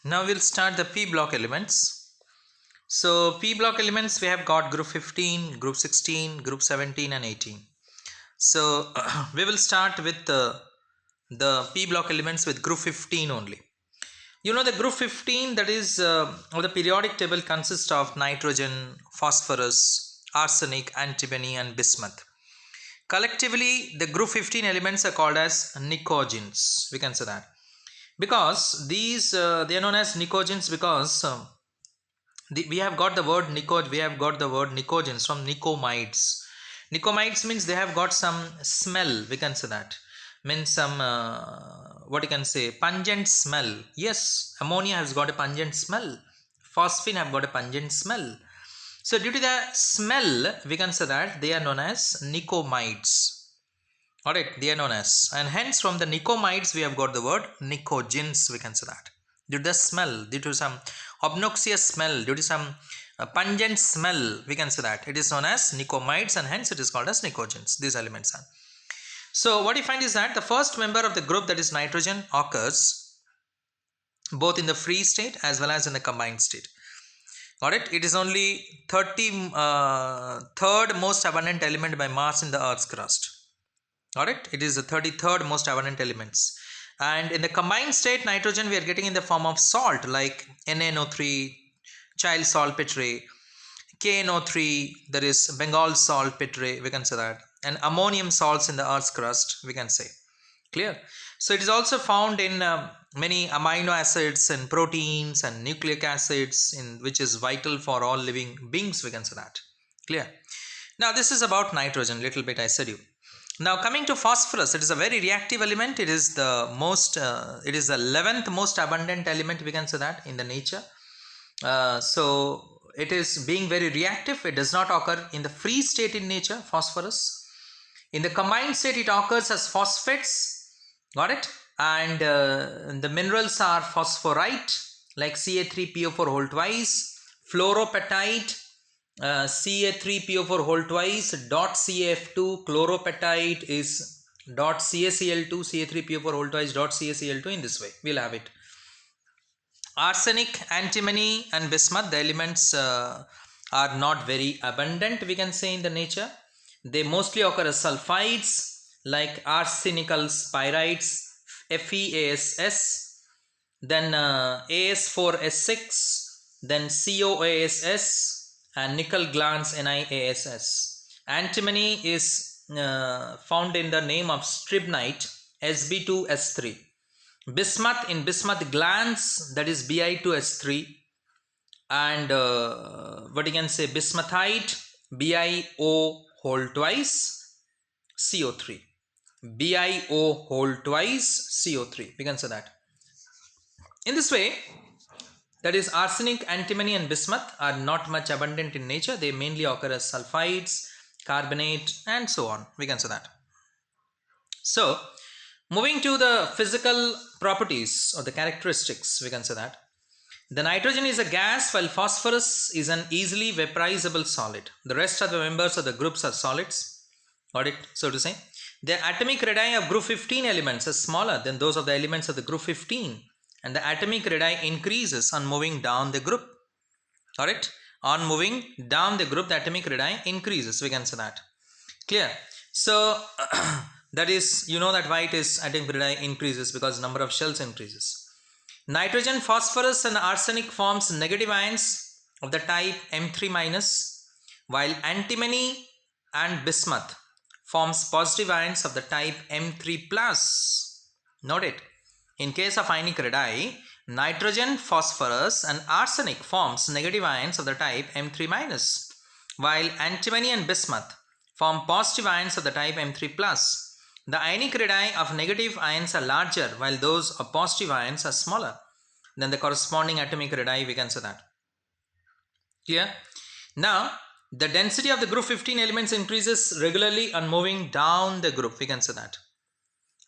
Now we'll start the P block elements. So P block elements, we have got group 15, group 16, group 17 and 18. So we will start with the P block elements with group 15 only. You know the group 15, that is the periodic table consists of nitrogen, phosphorus, arsenic, antimony and bismuth. Collectively the group 15 elements are called as nicogens. We can say that because these they are known as nicogens because we have got the word nicogens from nicomides means they have got some smell, we can say that, means some what you can say, pungent smell. Yes, ammonia has got a pungent smell, phosphine have got a pungent smell. So due to the smell we can say that they are known as nicomides. Alright, they are known as, and hence from the nicomides we have got the word nicogens, we can say that. Due to the smell, due to some obnoxious smell, due to some pungent smell, we can say that it is known as nicomides, and hence it is called as nicogens. These elements are. So what you find is that the first member of the group, that is nitrogen, occurs both in the free state as well as in the combined state. Got it? It is only 33rd most abundant element by mass in the Earth's crust. Alright, it is the 33rd most abundant elements. And in the combined state, nitrogen we are getting in the form of salt like NaNO3, child saltpetre, KNO3, there is Bengal saltpetre, we can say that, and ammonium salts in the Earth's crust, we can say. Clear? So it is also found in many amino acids and proteins and nucleic acids, which is vital for all living beings, we can say that. Clear? Now this is about nitrogen, little bit I said you. Now coming to phosphorus, it is a very reactive element. It is the most, it is the 11th most abundant element, we can say that, in the nature. So it is being very reactive. It does not occur in the free state in nature, phosphorus. In the combined state it occurs as phosphates. Got it? And the minerals are phosphorite like Ca3PO4 whole twice, fluoropatite, Ca3PO4 whole twice, dot CaF2, chloropatite is dot CaCl2, Ca3PO4 whole twice, dot CaCl2, in this way we'll have it. Arsenic, antimony and bismuth, the elements are not very abundant, we can say, in the nature. They mostly occur as sulfides like arsenical pyrites, FeASS, then As4S6, then COASS, and nickel glans NiASS. Antimony is found in the name of stibnite, Sb2S3. Bismuth in bismuth glans, that is Bi2S3, and what you can say, bismuthite, BiO whole twice CO3, BiO whole twice CO3, we can say that. In this way, that is, arsenic, antimony and bismuth are not much abundant in nature. They mainly occur as sulfides, carbonate and so on, we can say that. So moving to the physical properties or the characteristics, we can say that the nitrogen is a gas while phosphorus is an easily vaporizable solid. The rest of the members of the groups are solids. Got it? So to say, the atomic radii of group 15 elements are smaller than those of the elements of the group 15, and the atomic radii increases on moving down the group. Alright? On moving down the group, the atomic radii increases, we can say that. Clear? So that is, you know that why it is atomic radii increases, because number of shells increases. Nitrogen, phosphorus and arsenic forms negative ions of the type M3-, while antimony and bismuth forms positive ions of the type M3+. Note it. In case of ionic radii, nitrogen, phosphorus and arsenic forms negative ions of the type M3-, while antimony and bismuth form positive ions of the type M3+. The ionic radii of negative ions are larger, while those of positive ions are smaller than the corresponding atomic radii, we can say that. Clear? Now, the density of the group 15 elements increases regularly on moving down the group, we can say that.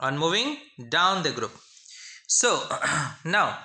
On moving down the group. So, now,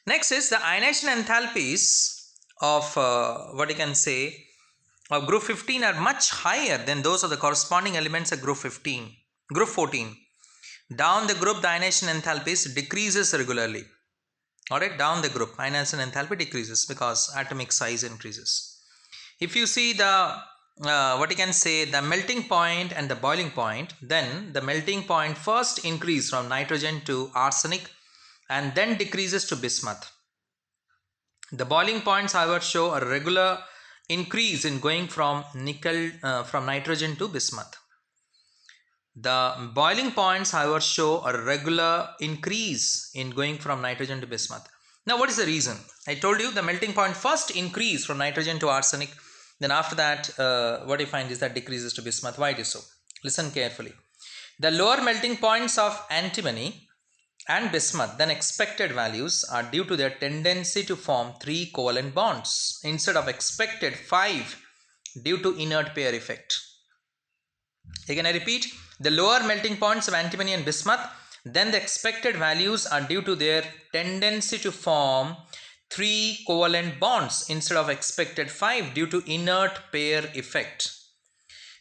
next is the ionization enthalpies of what you can say of group 15 are much higher than those of the corresponding elements of group 15. Group 14. Down the group, the ionization enthalpies decreases regularly. Alright, down the group, ionization enthalpy decreases because atomic size increases. If you see the what you can say, the melting point and the boiling point, then the melting point first increase from nitrogen to arsenic and then decreases to bismuth. The boiling points, however, show a regular increase in going from from nitrogen to bismuth. The boiling points, however, show a regular increase in going from nitrogen to bismuth. Now, what is the reason? I told you the melting point first increase from nitrogen to arsenic. Then after that, what you find is that decreases to bismuth. Why it is so? Listen carefully. The lower melting points of antimony and bismuth than expected values are due to their tendency to form 3 covalent bonds instead of expected 5 due to inert pair effect. Again I repeat, the lower melting points of antimony and bismuth then the expected values are due to their tendency to form 3 covalent bonds instead of expected 5 due to inert pair effect.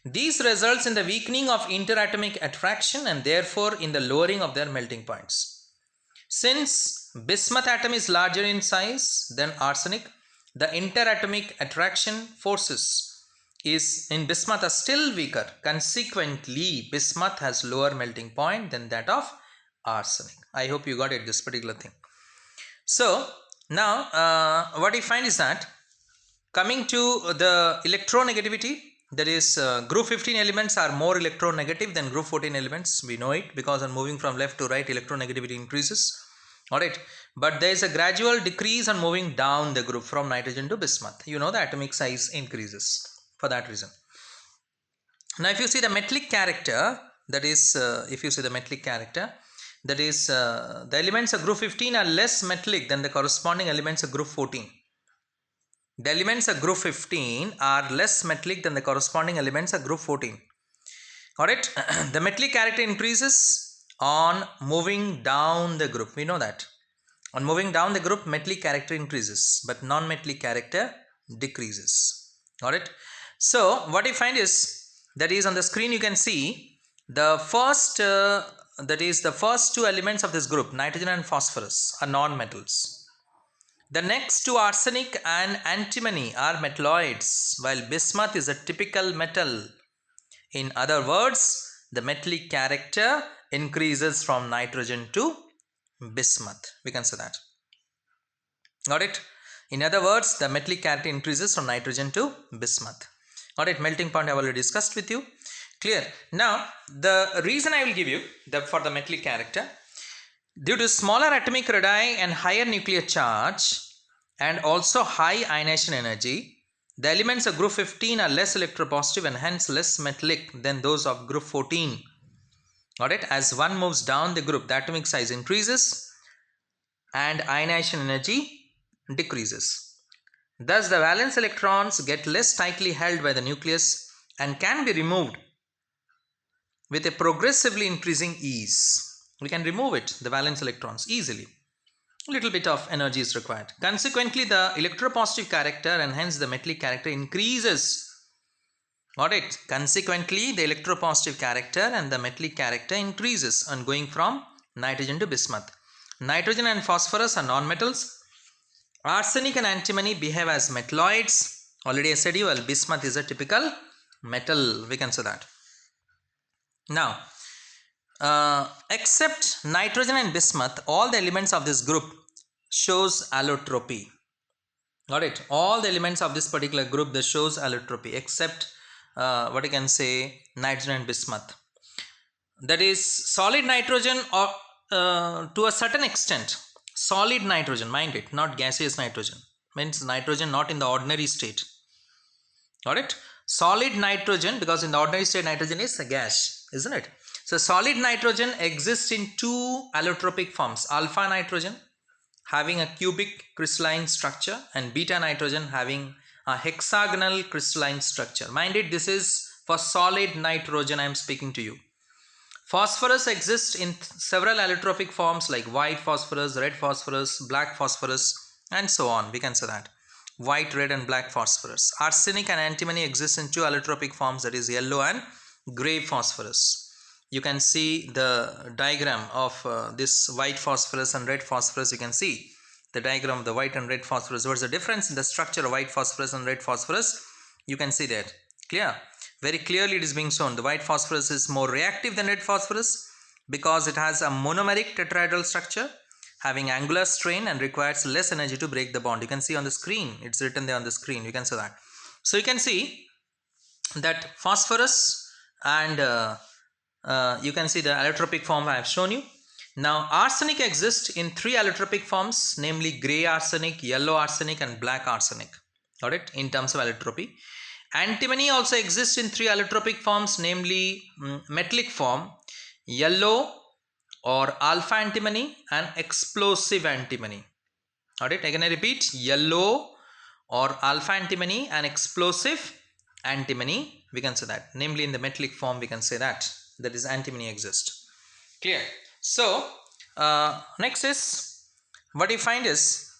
These results in the weakening of interatomic attraction and therefore in the lowering of their melting points. Since bismuth atom is larger in size than arsenic, the interatomic attraction forces is in bismuth are still weaker. Consequently, bismuth has lower melting point than that of arsenic. I hope you got it, this particular thing. So now what we find is that coming to the electronegativity, that is group 15 elements are more electronegative than group 14 elements. We know it because on moving from left to right, electronegativity increases. Alright, but there is a gradual decrease on moving down the group from nitrogen to bismuth. You know the atomic size increases for that reason. Now if you see the metallic character, that is if you see the metallic character, that is the elements of group 15 are less metallic than the corresponding elements of group 14. The elements of group 15 are less metallic than the corresponding elements of group 14. Alright, the metallic character increases on moving down the group. We know that. On moving down the group, metallic character increases, but non-metallic character decreases. Alright. So, what you find is, that is on the screen you can see the first, that is the first 2 elements of this group, nitrogen and phosphorus, are non-metals. The next 2, arsenic and antimony, are metalloids, while bismuth is a typical metal. In other words, the metallic character increases from nitrogen to bismuth. We can say that. Got it? In other words, the metallic character increases from nitrogen to bismuth. Got it? Melting point I have already discussed with you. Clear? Now, the reason I will give you for the metallic character, due to smaller atomic radii and higher nuclear charge and also high ionization energy, the elements of group 15 are less electropositive and hence less metallic than those of group 14. Alright, as one moves down the group, the atomic size increases and ionization energy decreases. Thus, the valence electrons get less tightly held by the nucleus and can be removed with a progressively increasing ease. We can remove it, the valence electrons, easily. A little bit of energy is required. Consequently, the electropositive character and hence the metallic character increases. Got it? Consequently, the electropositive character and the metallic character increases on going from nitrogen to bismuth. Nitrogen and phosphorus are non-metals. Arsenic and antimony behave as metalloids. Already I said you, well, bismuth is a typical metal. We can say that. Now, except nitrogen and bismuth, all the elements of this group shows allotropy. Got it? All the elements of this particular group, that shows allotropy except what you can say, nitrogen and bismuth. That is solid nitrogen, or to a certain extent, solid nitrogen, mind it, not gaseous nitrogen, means nitrogen not in the ordinary state. Got it? Solid nitrogen, because in the ordinary state nitrogen is a gas, isn't it? So solid nitrogen exists in 2 allotropic forms, alpha nitrogen having a cubic crystalline structure and beta nitrogen having a hexagonal crystalline structure. Mind it, this is for solid nitrogen I am speaking to you. Phosphorus exists in several allotropic forms like white phosphorus, red phosphorus, black phosphorus, and so on. We can say that. White, red and black phosphorus. Arsenic and antimony exist in 2 allotropic forms, that is yellow and grey phosphorus. You can see the diagram of this white phosphorus and red phosphorus. You can see the diagram of the white and red phosphorus. What's the difference in the structure of white phosphorus and red phosphorus? You can see that. Clear? Very clearly it is being shown. The white phosphorus is more reactive than red phosphorus because it has a monomeric tetrahedral structure having angular strain and requires less energy to break the bond. You can see on the screen, it's written there on the screen, you can see that. So you can see that phosphorus and you can see the allotropic form I have shown you. Now arsenic exists in 3 allotropic forms, namely grey arsenic, yellow arsenic and black arsenic. Got it? In terms of allotropy. Antimony also exists in 3 allotropic forms, namely metallic form, yellow or alpha antimony and explosive antimony. Alright, again I repeat, yellow or alpha antimony and explosive antimony, we can say that. Namely in the metallic form we can say that is antimony exists. Clear? So next is what you find is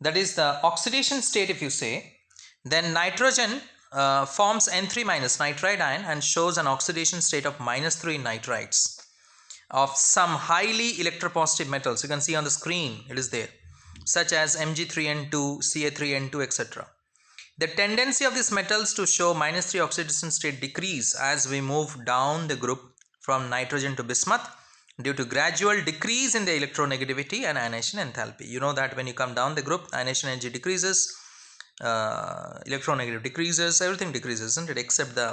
that is the oxidation state. If you say, then nitrogen forms N3 minus nitride ion and shows an oxidation state of -3 nitrides of some highly electropositive metals. You can see on the screen it is there, such as Mg3N2, Ca3N2, etc. The tendency of these metals to show -3 oxidation state decrease as we move down the group from nitrogen to bismuth due to gradual decrease in the electronegativity and ionization enthalpy. You know that when you come down the group, ionization energy decreases, electronegativity decreases, everything decreases, isn't it? Except the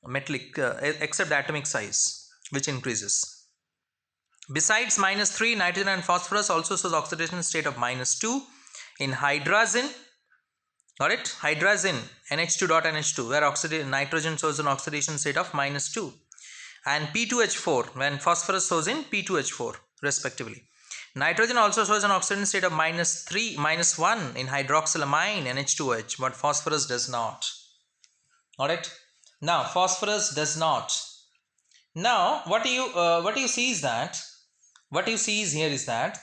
metallic, except the atomic size, which increases. Besides -3, nitrogen and phosphorus also shows oxidation state of -2 in hydrazine. Got it? Hydrazine NH2.NH2, where nitrogen shows an oxidation state of -2, and P2H4 when phosphorus shows in P2H4 respectively. Nitrogen also shows an oxidation state of -3, -1 in hydroxylamine NH2OH, but phosphorus does not. Alright. Now phosphorus does not. Now what you see is that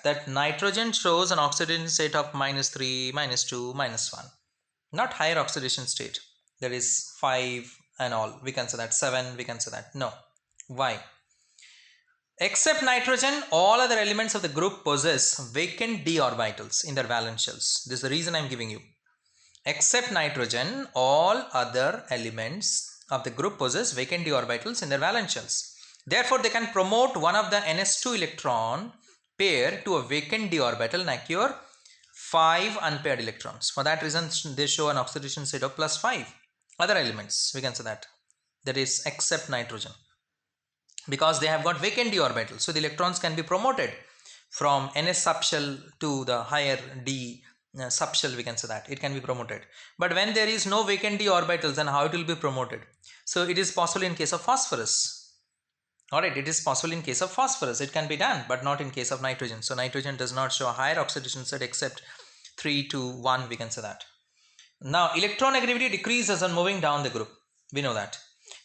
that nitrogen shows an oxidation state of -3, -2, -1. Not higher oxidation state, that is 5 and all, we can say that 7, we can say that. No. Why? Except nitrogen, all other elements of the group possess vacant d orbitals in their valence shells. This is the reason I am giving you. Except nitrogen, all other elements of the group possess vacant d orbitals in their valence shells. Therefore, they can promote one of the ns2 electron pair to a vacant d orbital and acquire 5 unpaired electrons. For that reason, they show an oxidation state of +5. Other elements, we can say that is except nitrogen, because they have got vacant d orbitals. So the electrons can be promoted from ns subshell to the higher d subshell, we can say that. It can be promoted. But when there is no vacant d orbitals, then how it will be promoted? So it is possible in case of phosphorus. Alright, it is possible in case of phosphorus. It can be done, but not in case of nitrogen. So nitrogen does not show a higher oxidation state except 3 to 1, we can say that. Now electronegativity decreases on moving down the group. We know that.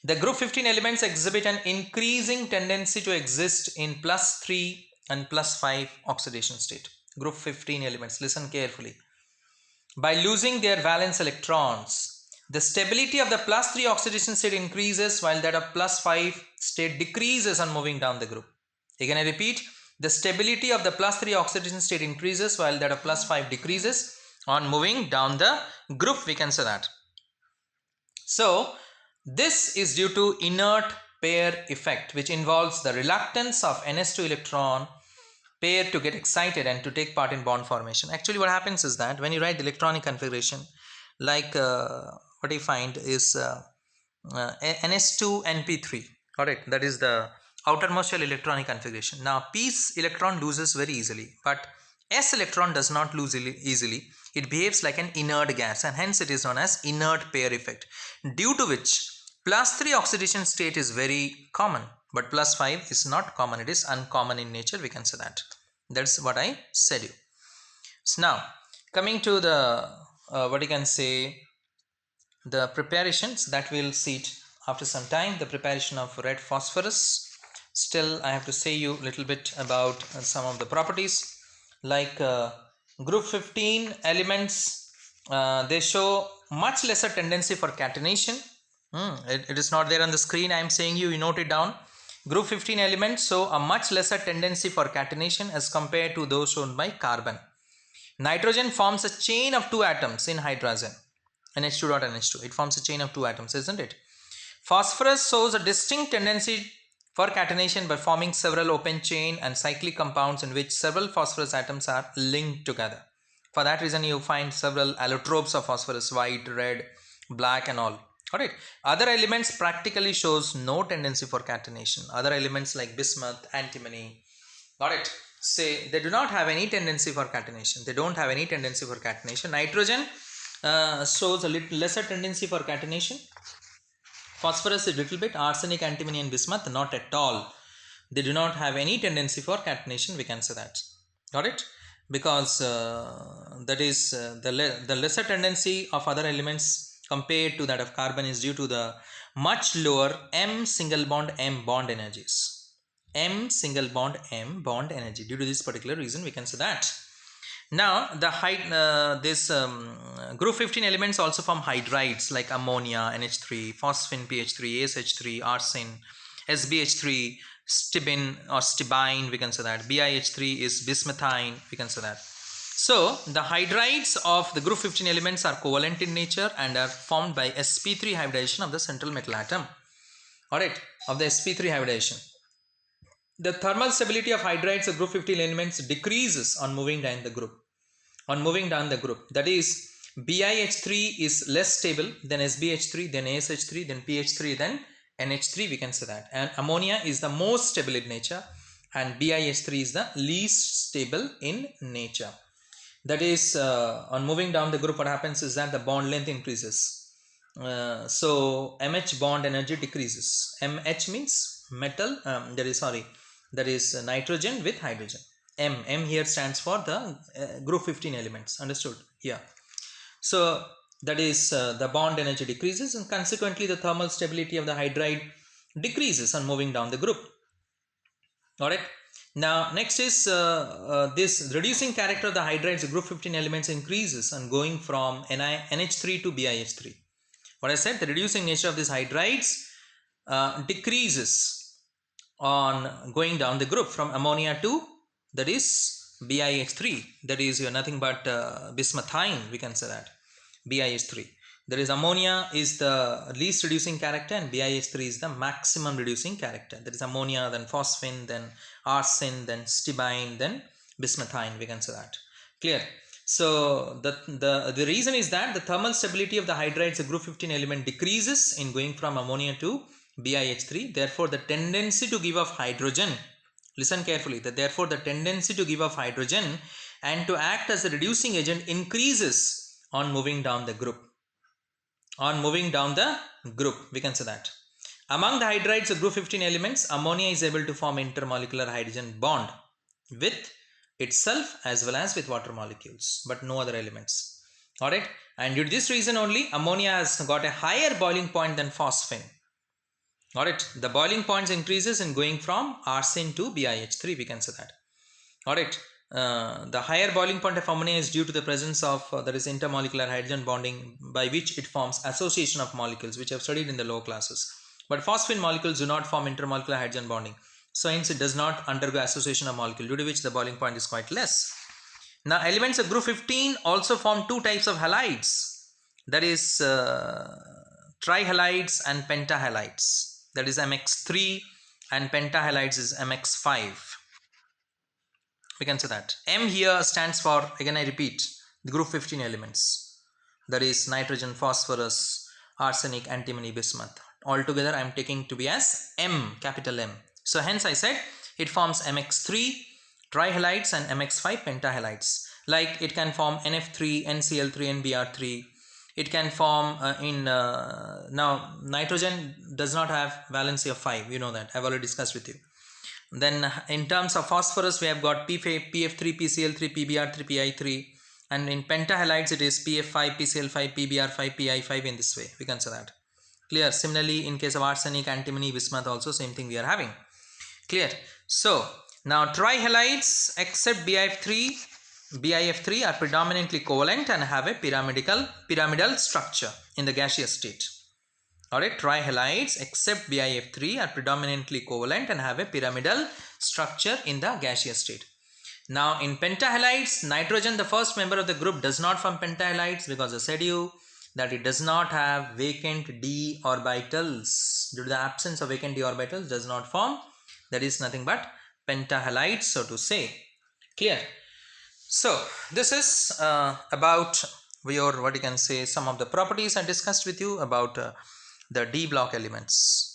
The group 15 elements exhibit an increasing tendency to exist in +3 and +5 oxidation state. Group 15 elements, listen carefully. By losing their valence electrons, the stability of the +3 oxidation state increases while that of +5 state decreases on moving down the group. Again I repeat, the stability of the +3 oxidation state increases while that of +5 decreases on moving down the group, we can say that. So this is due to inert pair effect, which involves the reluctance of ns2 electron pair to get excited and to take part in bond formation. Actually what happens is that when you write the electronic configuration, like what you find is ns2np3, correct? That is the outermost shell electronic configuration. Now p electron loses very easily, but s electron does not lose easily. It behaves like an inert gas, and hence it is known as inert pair effect, due to which +3 oxidation state is very common, but +5 is not common. It is uncommon in nature, we can say that. That's what I said you. So now coming to the what you can say, the preparations that we'll see it after some time. The preparation of red phosphorus. Still I have to say you a little bit about some of the properties, like group 15 elements, they show much lesser tendency for catenation. It is not there on the screen, I am saying you note it down. Group 15 elements show a much lesser tendency for catenation as compared to those shown by carbon. Nitrogen forms a chain of 2 atoms in hydrogen, NH2 dot NH2. It forms a chain of 2 atoms, isn't it? Phosphorus shows a distinct tendency for catenation by forming several open chain and cyclic compounds in which several phosphorus atoms are linked together. For that reason, you find several allotropes of phosphorus, white, red, black and all. Alright. Other elements practically shows no tendency for catenation. Other elements like bismuth, antimony, got it? Say they do not have any tendency for catenation. They don't have any tendency for catenation. Nitrogen shows a little lesser tendency for catenation. Phosphorus is little bit, arsenic, antimony and bismuth not at all. They do not have any tendency for catenation, we can say that. Got it? Because that is the lesser tendency of other elements compared to that of carbon is due to the much lower M single bond M bond energies. M single bond M bond energy. Due to this particular reason, we can say that. Now the group 15 elements also form hydrides like ammonia, NH3, phosphine, PH3, ASH3, arsine, SBH3, stibine or stibine, we can say that. BiH3 is bismuthine, we can say that. So the hydrides of the group 15 elements are covalent in nature and are formed by sp3 hybridization of the central metal atom. Alright, of the sp3 hybridization. The thermal stability of hydrides of group 15 elements decreases on moving down the group. That is, BiH3 is less stable than SbH3, then ASH3, then PH3, then NH3, we can say that. And ammonia is the most stable in nature and BiH3 is the least stable in nature. That is, on moving down the group, what happens is that the bond length increases. So MH bond energy decreases. MH means metal, that is nitrogen with hydrogen. M here stands for the group 15 elements, understood? Yeah. So that is the bond energy decreases and consequently the thermal stability of the hydride decreases on moving down the group. Alright. Now next is this reducing character of the hydrides, the group 15 elements increases on going from NH3 to BiH3. What I said, the reducing nature of these hydrides decreases on going down the group from ammonia to, that is BiH3, that is nothing but bismuthine, we can say that, BiH3. That is ammonia is the least reducing character and BiH3 is the maximum reducing character. That is ammonia, then phosphine, then arsine, then stibine, then bismuthine, we can say that. Clear? So the reason is that the thermal stability of the hydrides, the group 15 element, decreases in going from ammonia to BiH3. Therefore, the tendency to give off hydrogen, listen carefully, that therefore the tendency to give off hydrogen and to act as a reducing agent increases on moving down the group. On moving down the group, we can say that. Among the hydrides of group 15 elements, ammonia is able to form intermolecular hydrogen bond with itself as well as with water molecules, but no other elements. Alright, and due to this reason only, ammonia has got a higher boiling point than phosphine. Alright, the boiling points increases in going from arsine to BiH3, we can say that. Alright, the higher boiling point of ammonia is due to the presence of that is intermolecular hydrogen bonding, by which it forms association of molecules, which I have studied in the lower classes. But phosphine molecules do not form intermolecular hydrogen bonding, so hence it does not undergo association of molecule, due to which the boiling point is quite less. Now elements of group 15 also form two types of halides, that is trihalides and pentahalides. That is MX3 and pentahalides is MX5. We can say that. M here stands for, again I repeat, the group 15 elements. That is nitrogen, phosphorus, arsenic, antimony, bismuth. Altogether I am taking to be as M, capital M. So hence I said it forms MX3 trihalides and MX5 pentahalides. Like it can form NF3, NCl3, NBr3. It can form now nitrogen does not have valency of 5, you know that, I've already discussed with you. Then in terms of phosphorus, we have got PF3, PCl3, PBr3, Pi3, and in pentahalides it is PF5, PCl5, PBr5, Pi5, in this way, we can say that. Clear? Similarly, in case of arsenic, antimony, bismuth also same thing we are having. Clear? So now trihalides except BIF3 are predominantly covalent and have a pyramidal structure in the gaseous state. Alright, trihalides except BIF3 are predominantly covalent and have a pyramidal structure in the gaseous state. Now in pentahalides, nitrogen, the first member of the group, does not form pentahalides because I said you that it does not have vacant d orbitals. Due to the absence of vacant d orbitals, does not form. That is nothing but pentahalides, so to say. Clear? So this is about your, what you can say, some of the properties I discussed with you about the d block elements.